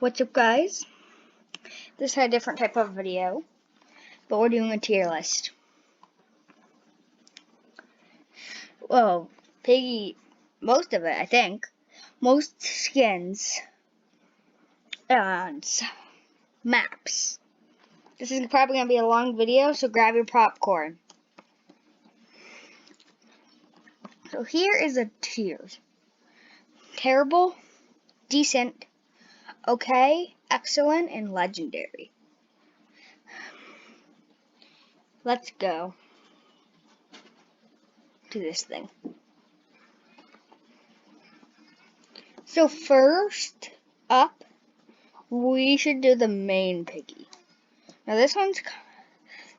What's up, guys? This is a different type of video, but we're doing a tier list. Well, Piggy, most of it, I think. Most skins and maps. This is probably going to be a long video, so grab your popcorn. So here is a tiers. Terrible, decent, okay, excellent, and legendary. Let's go to this thing. So first up, we should do the main Piggy. Now this one's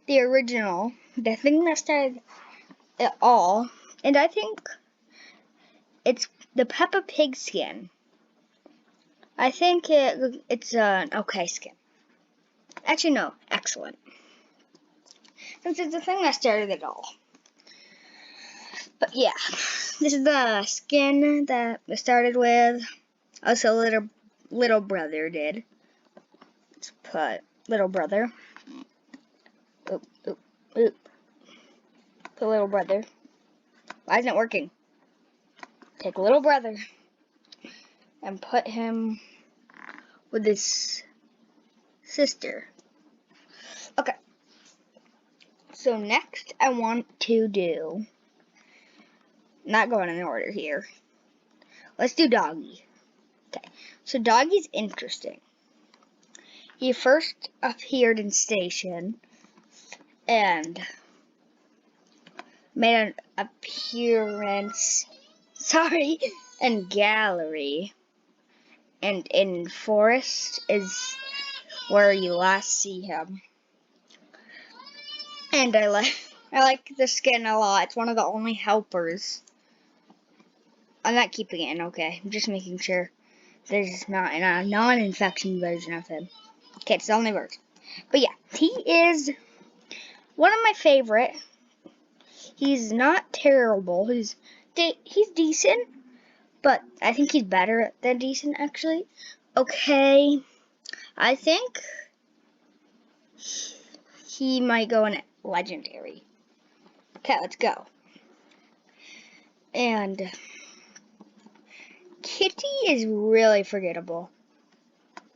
the original, the thing that started it all, and I think it's the Peppa Pig skin. I think it's an okay skin. Actually, no, excellent. Since it's the thing that started it all. But yeah, this is the skin that we started with. Also, little brother did. Let's put little brother. Oop, oop, oop. Put little brother. Why isn't it working? Take little brother and put him with his sister. Okay. So next I want to do, not going in order here. Let's do Doggy. Okay. So Doggy's interesting. He first appeared in Station and made an appearance, in Gallery, and in Forest is where you last see him. And I like the skin a lot. It's one of the only helpers. I'm not keeping it in, okay. I'm just making sure there's not a non-infection version of him. Okay, it's the only version. But yeah, he is one of my favorite. He's not terrible. He's decent, but I think he's better than decent, actually. Okay, I think he might go in legendary. Okay, let's go. And Kitty is really forgettable.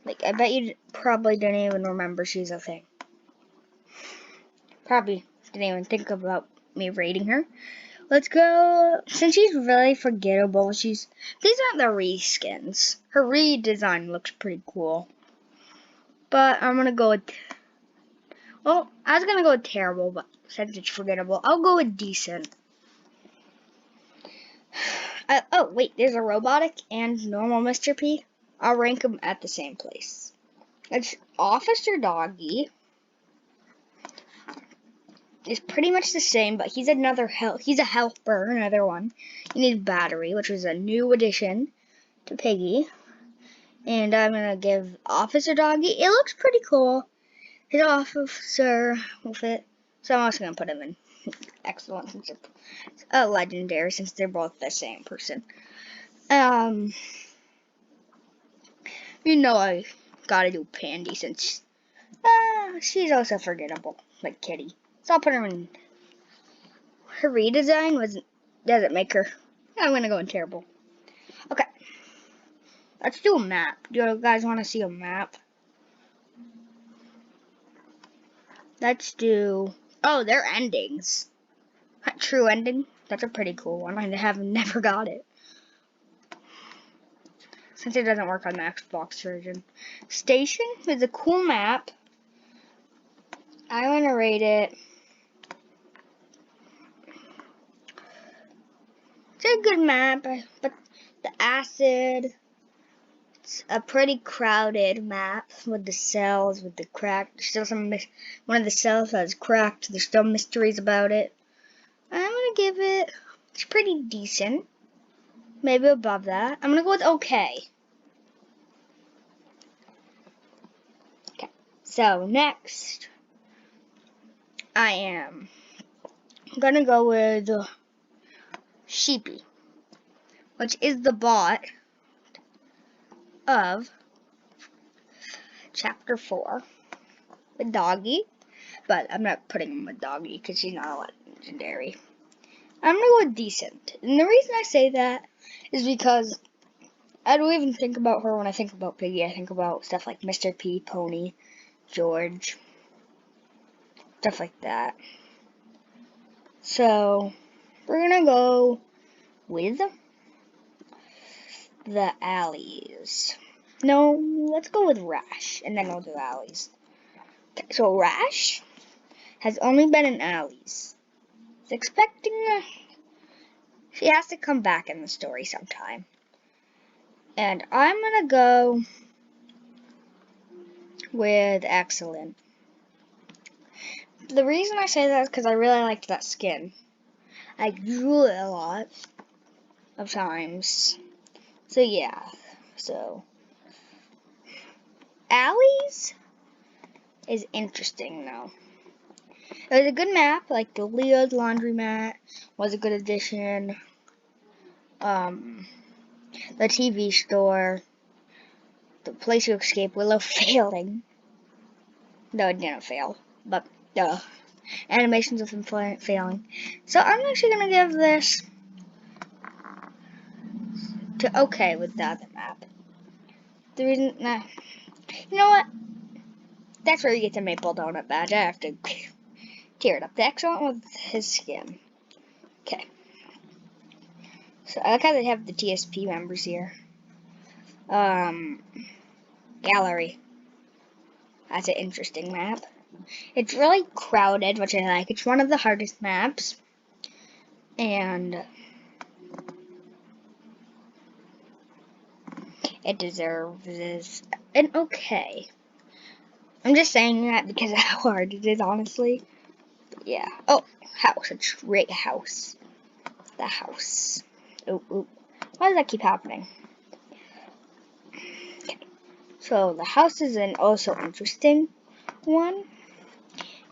Like, I bet you probably didn't even remember she's a thing. Probably didn't even think about me rating her. Let's go. Since she's really forgettable, these aren't the reskins. Her redesign looks pretty cool. But I'm gonna go with, well, I was gonna go with terrible, but since it's forgettable, I'll go with decent. Oh, wait, there's a robotic and normal Mr. P. I'll rank them at the same place. It's Officer Doggy. It's pretty much the same, but he's he's a helper, another one. He needs battery, which was a new addition to Piggy. And I'm gonna give Officer Doggy. It looks pretty cool. His officer will fit. So I'm also gonna put him in excellent, since it's legendary, since they're both the same person. You know I gotta do Pandy since she's also forgettable, like Kitty. So I'll put her in. Her redesign doesn't make her. I'm gonna go in terrible. Okay, let's do a map. Do you guys want to see a map? Let's do. Oh, they're endings. True ending. That's a pretty cool one. I have never got it, since it doesn't work on the Xbox version. Station is a cool map. I want to rate it. It's a good map, but the acid, it's a pretty crowded map with the cells, with the cracked. Still one of the cells has cracked. There's still mysteries about it. I'm gonna give it. It's pretty decent. Maybe above that. I'm gonna go with okay. Okay. So next, I am gonna go with Sheepy, which is the bot of chapter 4 with Doggy. But I'm not putting him with Doggy because she's not a legendary. I'm going to go with decent. And the reason I say that is because I don't even think about her when I think about Piggy. I think about stuff like Mr. P, Pony, George, stuff like that. So, we're going to go with the Alleys. No, let's go with Rash, and then we'll do Alleys. Okay, so Rash has only been in Alleys. He's expecting she has to come back in the story sometime. And I'm going to go with Excellent. The reason I say that is because I really liked that skin. I drew it a lot of times. So yeah, so Alleys is interesting though. It was a good map, like the Leo's Laundromat was a good addition. The TV store, the place to escape Willow failing. No, it didn't fail, but the animations of him failing. So I'm actually gonna give this to okay with the other map. The reason, you know what? That's where you get the maple donut badge. I have to tear it up. The excellent with his skin. Okay. So I like how they have the TSP members here. Gallery. That's an interesting map. It's really crowded, which I like. It's one of the hardest maps. And it deserves an okay. I'm just saying that because of how hard it is, honestly. But yeah. Oh, house. A great house. The house. Oh. Why does that keep happening? Okay. So the house is an also interesting one.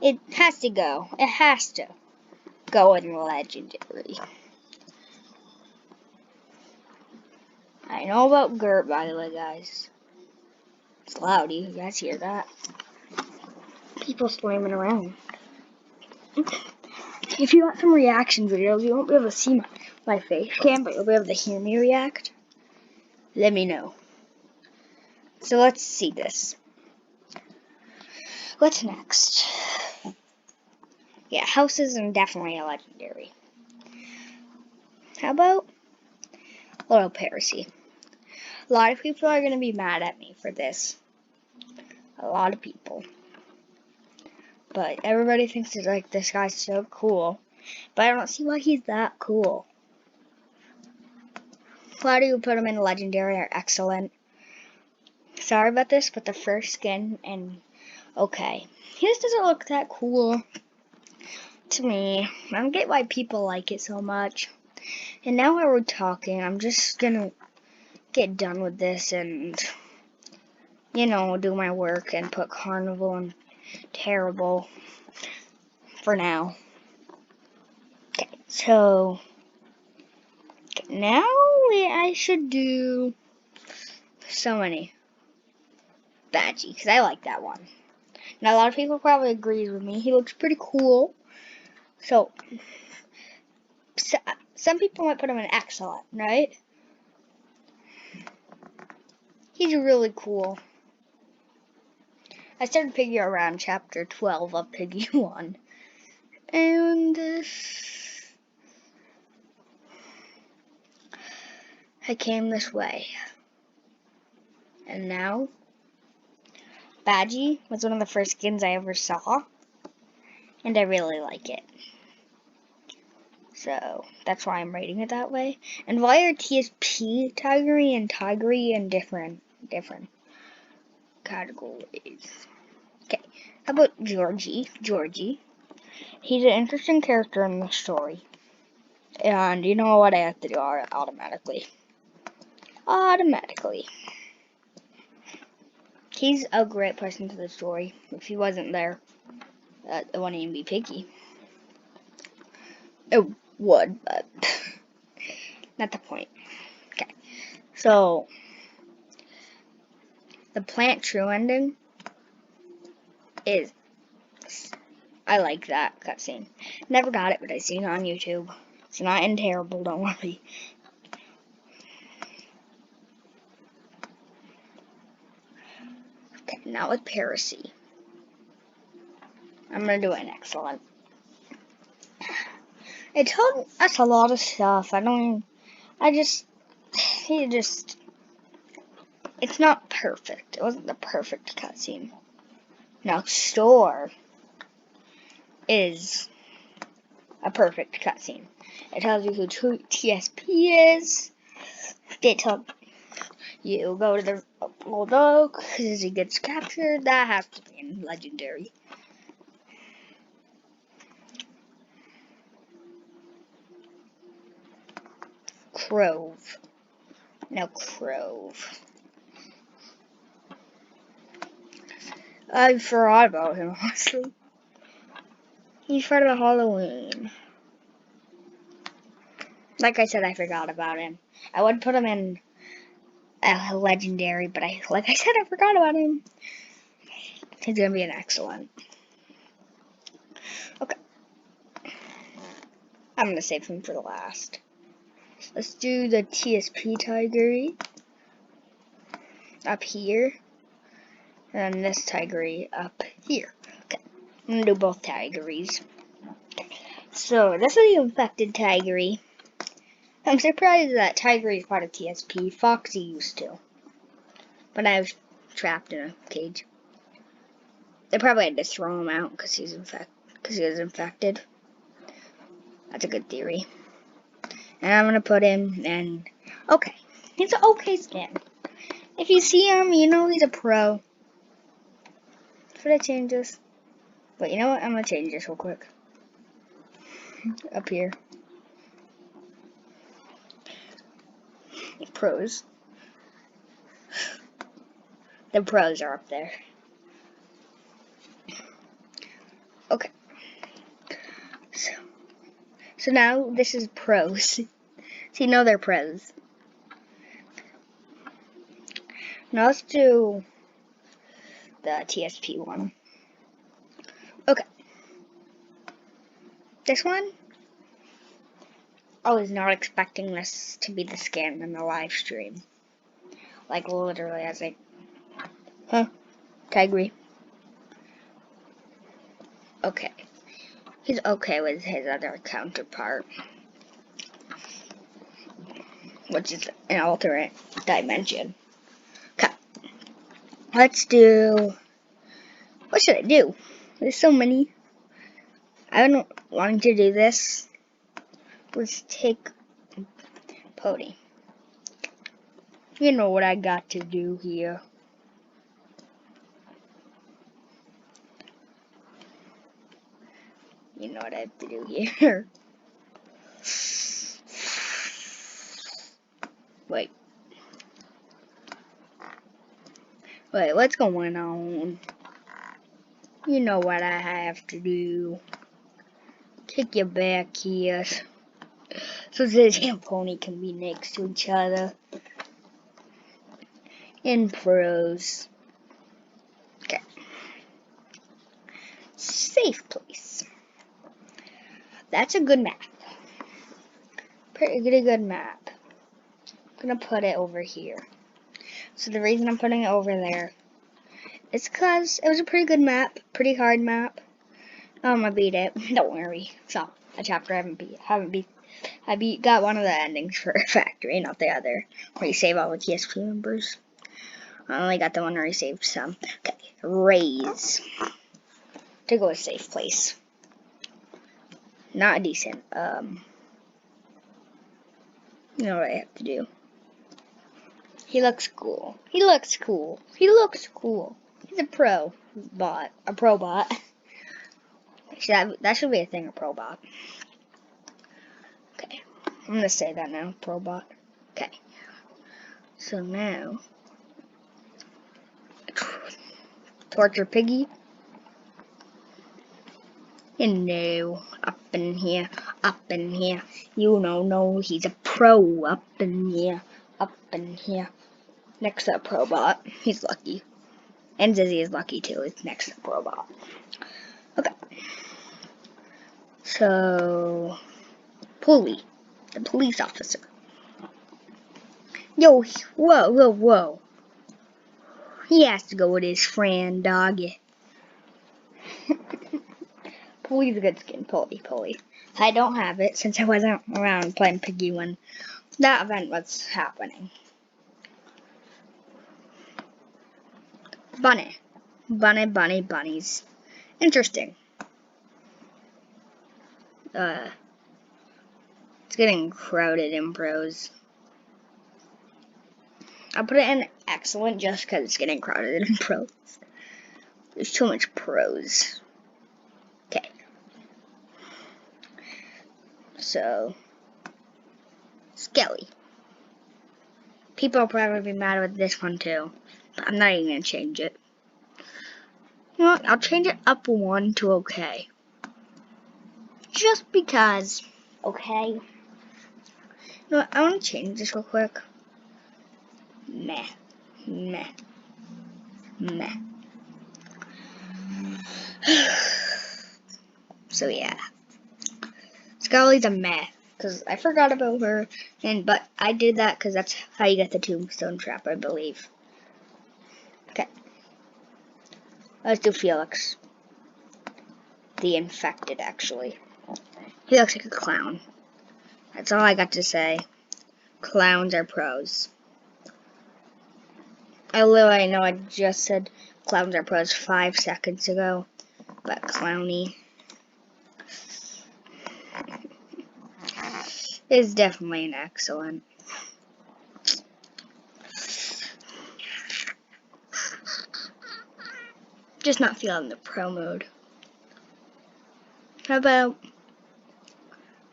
It has to go. It has to go in legendary. I know about Gert, by the way, guys. It's loud. You guys hear that? People slamming around. If you want some reaction videos, you won't be able to see my face cam, but you'll be able to hear me react. Let me know. So let's see this. What's next? Yeah, houses are definitely a legendary. How about Little Piracy? A lot of people are going to be mad at me for this. A lot of people. But everybody thinks it's like, this guy's so cool. But I don't see why he's that cool. Why do you put him in legendary or excellent? Sorry about this, but the first skin and okay. He just doesn't look that cool to me. I don't get why people like it so much. And now while we're talking, I'm just gonna get done with this and, you know, do my work and put Carnival and Terrible for now. Okay, so now I should do so many Badgie, because I like that one. Now a lot of people probably agree with me. He looks pretty cool. So some people might put him in excellent, right? He's really cool. I started Piggy around chapter 12 of Piggy 1. And I came this way. And now, Badgie was one of the first skins I ever saw. And I really like it. So, that's why I'm rating it that way. And why are TSP Tigery and Tigery in different categories? Okay, how about Georgie? He's an interesting character in the story. And you know what I have to do automatically. He's a great person to the story. If he wasn't there, it wouldn't even be Piggy. It would, but not the point. Okay, so the Plant True ending is, I like that cutscene. Never got it, but I seen it on YouTube. It's not in terrible, don't worry. Okay, now with Piracy. I'm gonna do an excellent. It told us a lot of stuff. It's not perfect. It wasn't the perfect cutscene. Now, Store is a perfect cutscene. It tells you who TSP is. It tells you go to the old oak because he gets captured. That has to be in Legendary. Crove. Now, Crove. I forgot about him, honestly. He's part of Halloween. Like I said, I forgot about him. I would put him in Legendary, but like I said, I forgot about him. He's gonna be an excellent. Okay. I'm gonna save him for the last. Let's do the TSP Tigery up here. And this Tigery up here. Okay. I'm gonna do both Tigeries. So, this is the infected Tigery. I'm surprised that Tigery is part of TSP. Foxy used to. But I was trapped in a cage. They probably had to throw him out because he was infected. That's a good theory. And I'm gonna put him in. Okay. He's an okay skin. If you see him, you know he's a pro. Should I change this? But you know what? I'm gonna change this real quick. Up here. Pros. The pros are up there. Okay. So now this is pros. So you know they're pros. Now let's do the TSP one. Okay. This one, I was not expecting this to be the skin in the live stream. Like literally, I was like, huh, Tigery. Okay. He's okay with his other counterpart, which is an alternate dimension. Okay. Let's do, what should I do? There's so many. I don't want to do this. Let's take Pony. You know what I got to do here. You know what I have to do here. Wait, what's going on? You know what I have to do. Take you back here. So this and Pony can be next to each other. In pros. Okay. Safe place. That's a good map. Pretty good map. I'm gonna put it over here. So the reason I'm putting it over there is because it was a pretty good map, pretty hard map. I beat it. Don't worry. So a chapter I haven't beat. Got one of the endings for Factory, not the other, where you save all the TSP members. I only got the one where you saved some. Okay, raise. To go a safe place. Not decent. You know what I have to do. He looks cool. He looks cool. He looks cool. He's a pro bot. A pro bot. That should be a thing, a pro bot. Okay. I'm gonna say that now, pro bot. Okay. So now, torture Piggy. And no, up in here, up in here. You know, no, he's a pro up in here, up in here. Next up, Probot. He's lucky. And Zizzy is lucky too. It's next up robot. Okay. So, Pulley, the police officer. Yo, whoa. He has to go with his friend, doggy. Pulley's a good skin, Pulley. I don't have it since I wasn't around playing Piggy when that event was happening. Bunnies. Interesting. It's getting crowded in pros. I'll put it in excellent just because it's getting crowded in pros. There's too much pros. Okay. So, Skelly. People will probably be mad with this one too, but I'm not even going to change it. You know what? I'll change it up one to okay. Just because. Okay. You know what? I want to change this real quick. Meh. So yeah. Scully's a meh. Because I forgot about her. But I did that because that's how you get the tombstone trap, I believe. Okay. Let's do Felix. The infected, actually. He looks like a clown. That's all I got to say. Clowns are pros. I know I just said clowns are pros 5 seconds ago. But clowny is definitely an excellent. Just not feeling the pro mode. How about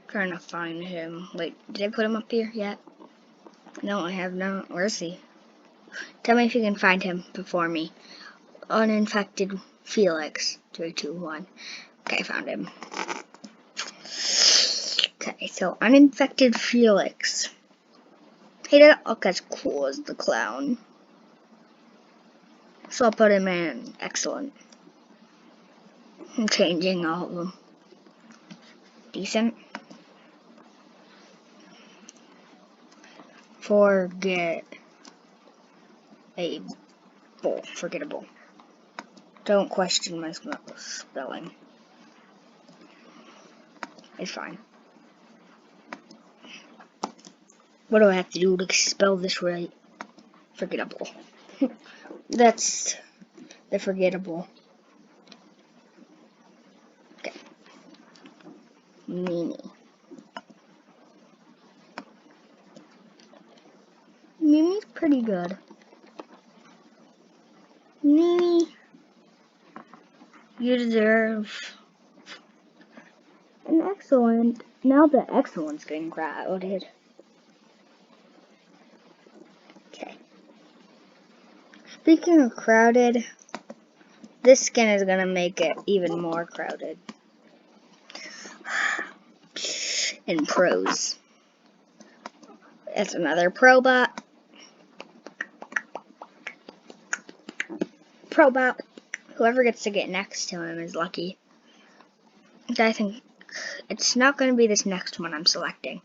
trying to find him? Wait, did I put him up here yet? No, I have not. Where is he? Tell me if you can find him before me. Uninfected Felix. 3, 2, 1. Okay, I found him. Okay, so uninfected Felix. He doesn't look as cool as the clown. So I'll put him in excellent. I'm changing all of them. Decent. Forgettable. Don't question my spelling. It's fine. What do I have to do to spell this right? Forgettable. That's the forgettable. Okay. Mimi. Mimi's pretty good. Mimi, you deserve an excellent. Now the excellent's getting crowded. Okay. Speaking of crowded, this skin is gonna make it even more crowded. In pros. That's another Probot. Whoever gets to get next to him is lucky. I think it's not going to be this next one I'm selecting.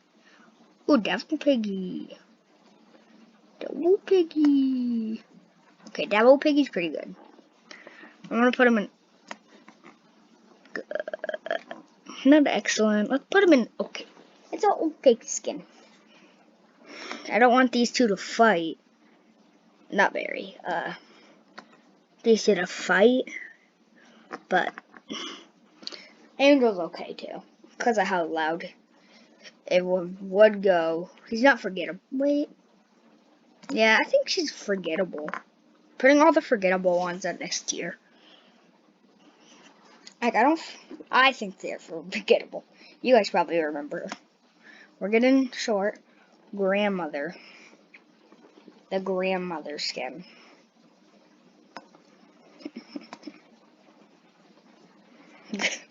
Ooh, Double Piggy. Okay, Double Piggy's pretty good. I'm going to put him in... Not excellent. Let's put him in okay. It's an okay skin. I don't want these two to fight. Not very. These two to fight. But Angel's okay too. Because of how loud it would go. He's not forgettable. Wait. Yeah, I think she's forgettable. Putting all the forgettable ones at next tier. Like, I think they're forgettable. You guys probably remember. We're getting short. Grandmother. The grandmother skin.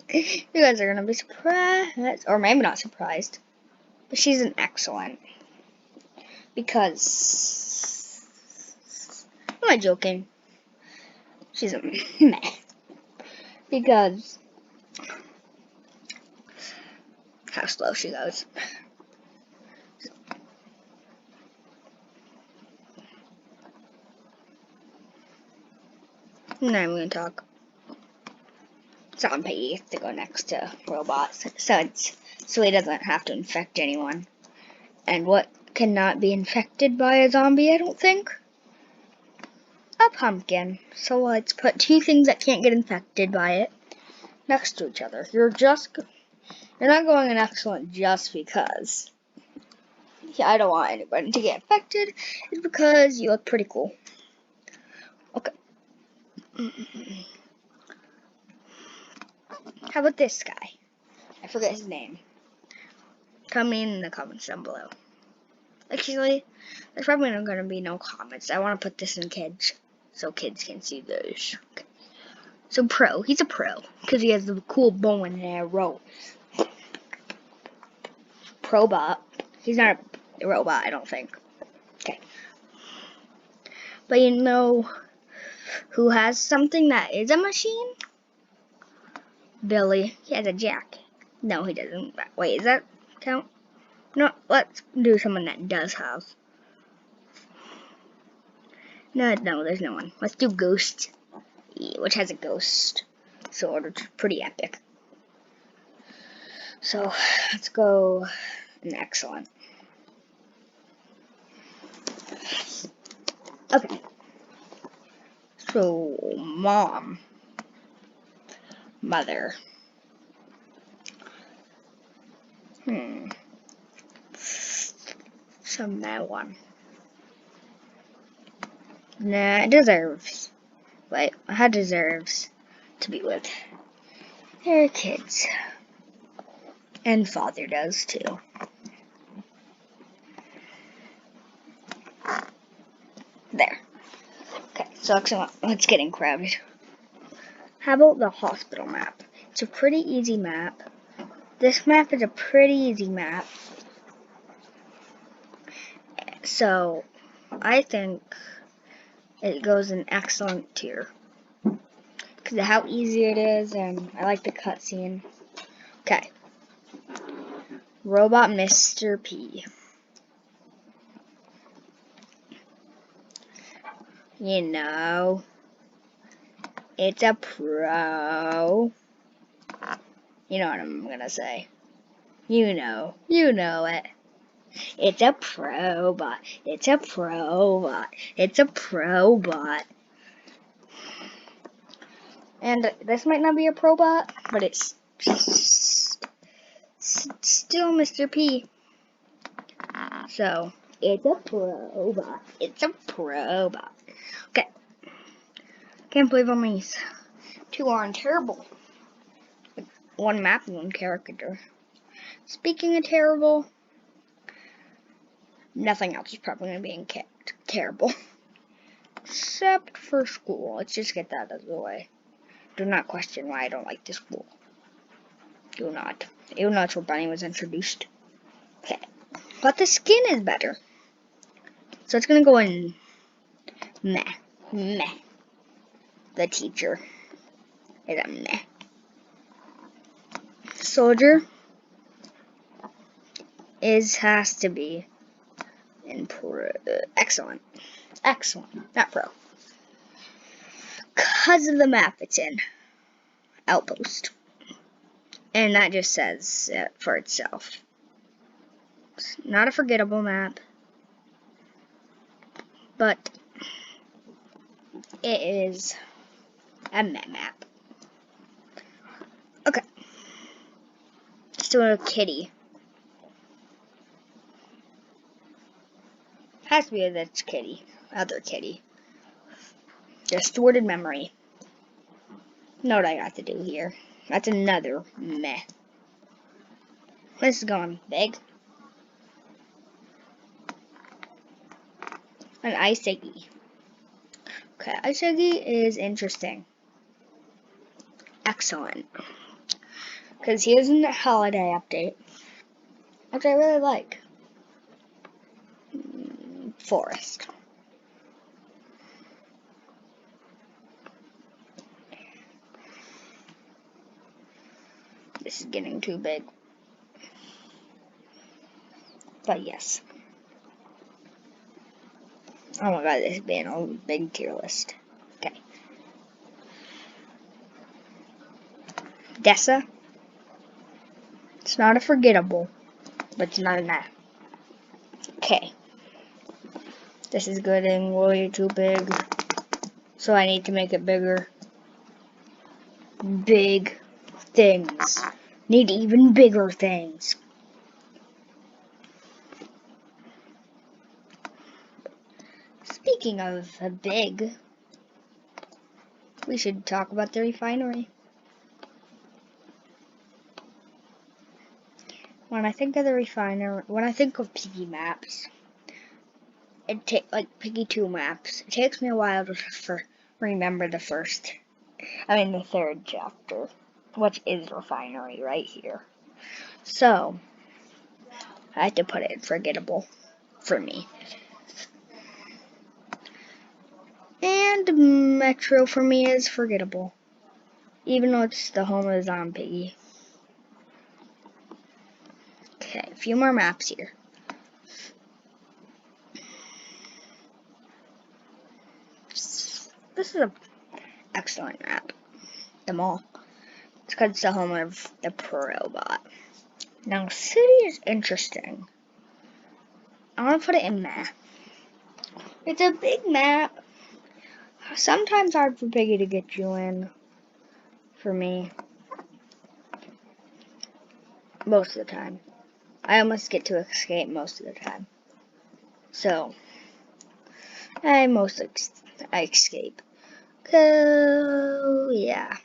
You guys are gonna be surprised. Or maybe not surprised. But she's an excellent. Because... Am I joking? She's a meh. Because how slow she goes. Now I'm going to talk. Zombie has to go next to robots, so he doesn't have to infect anyone. And what cannot be infected by a zombie, I don't think? A pumpkin. So let's put two things that can't get infected by it next to each other. You're not going in excellent just because. Yeah, I don't want anybody to get infected. It's because you look pretty cool. Okay. How about this guy? I forget his name. Tell me in the comments down below. Actually, there's probably not going to be no comments. I want to put this in kids, so kids can see those. Okay. So pro, he's a pro, because he has the cool bow and arrow. Probot. He's not a robot, I don't think. Okay. But you know who has something that is a machine? Billy. He has a jack. No, he doesn't. Wait, does that count? No, let's do someone that does have. No, there's no one. Let's do Ghost, which has a ghost sword, which is pretty epic. So, let's go an excellent. Okay. So, mom, mother. Some that one. Nah, it deserves. Wait, it deserves to be with her kids. And father does too. There. Okay, so excellent. It's getting crowded. How about the hospital map? It's a pretty easy map. This map is a pretty easy map. So, I think it goes in excellent tier. Because of how easy it is, and I like the cutscene. Okay. Robot Mr. P. You know, it's a pro. You know what I'm gonna say. You know it. It's a pro-bot. It's a pro-bot. It's a pro-bot. And this might not be a pro-bot, but it's still Mr. P. So, it's a pro-bot. It's a pro-bot. Okay. Can't believe only these two aren't terrible. One map and one character. Speaking of terrible, nothing else is probably going to be terrible. Except for school. Let's just get that out of the way. Do not question why I don't like this school. Do not. Even though that's where Bunny was introduced. Okay. But the skin is better. So it's going to go in meh. Meh. The teacher is a meh. Soldier has to be in excellent. Excellent. Not pro. Because of the map it's in. Outpost. And that just says it for itself. It's not a forgettable map. But it is a map. Okay. So a kitty. Has to be this kitty. Other kitty. Distorted memory. Know what I got to do here. That's another meh. This is going big. An Ice Iggy. Okay, Ice Iggy is interesting. Excellent. Because he is in the holiday update. Which I really like. Forest. This is getting too big. But yes. Oh my god, this is being a big tier list. Okay. Dessa. It's not a forgettable, but it's not enough. Okay. This is getting way too big, so I need to make it bigger. Big things. Need even bigger things. Speaking of big, we should talk about the refinery. When I think of the refinery, when I think of Piggy maps, like Piggy 2 maps, it takes me a while to remember the third chapter, which is refinery right here. So, I had to put it in forgettable for me. And Metro for me is forgettable, even though it's the home of Piggy. Okay, a few more maps here. This is an excellent map. The mall. It's because it's the home of the Probot. Now, city is interesting. I want to put it in map. It's a big map. Sometimes hard for Piggy to get you in. For me. Most of the time. I almost get to escape most of the time. So, I escape. So, yeah.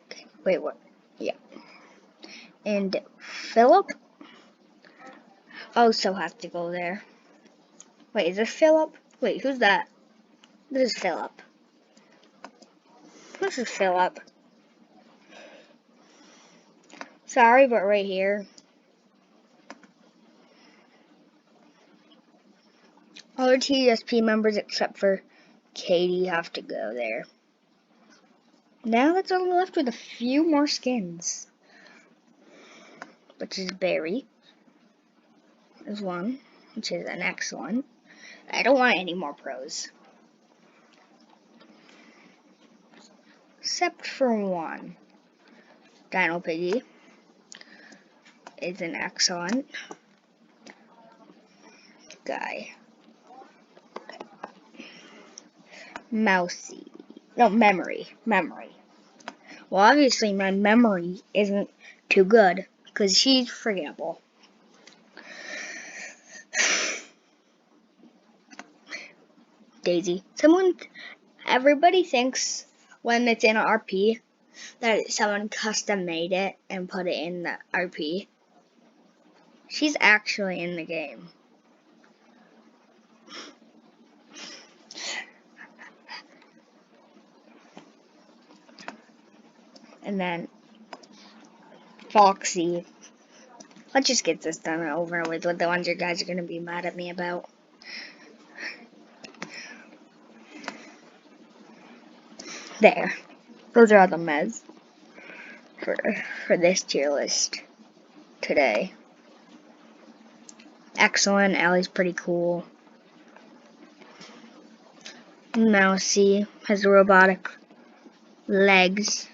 Okay, wait, what? Yeah. And Philip? Also have to go there. Wait, is this Philip? Wait, who's that? This is Philip. This is Philip. Sorry, but right here. All the TSP members except for Katie have to go there. Now that's only left with a few more skins. Which is Barry. There's one, which is an excellent. I don't want any more pros. Except for one. Dino Piggy is an excellent guy. Mousy. No, memory. Well, obviously my memory isn't too good because she's forgettable. Daisy. Everybody thinks when it's in an RP that someone custom made it and put it in the RP. She's actually in the game. And then Foxy. Let's just get this done and over with the ones you guys are going to be mad at me about. There. Those are all the meds for this tier list today. Excellent. Allie's pretty cool. Mousy has robotic legs.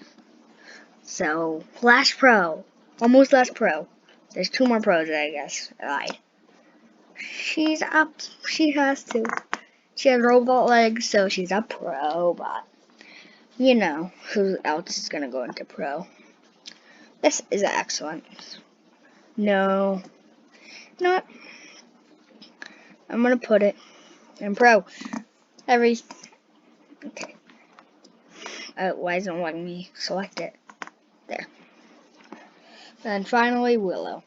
So, last pro. Almost last pro. There's 2 more pros, I guess. I lied. She's up. She has to. She has robot legs, so she's a pro bot. You know, who else is going to go into pro? This is excellent. No. Not. I'm going to put it in pro. Okay. Why isn't it letting me select it? There. Then finally, Willow.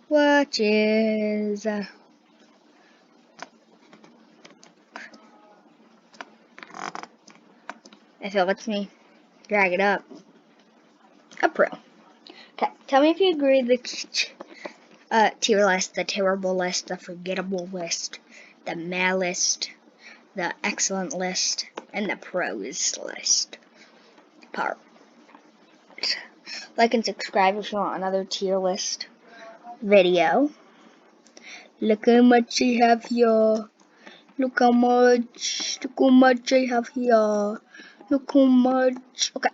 Which is... if it lets me drag it up. A pro. Okay, tell me if you agree with the tier list, the terrible list, the forgettable list, the mad list, the excellent list, and the pros list. part. Like and subscribe if you want another tier list video. Look how much I have here. Look how much I have here. Look how much. Okay.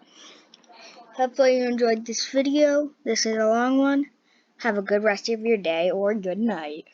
Hopefully you enjoyed this video. This is a long one. Have a good rest of your day or good night.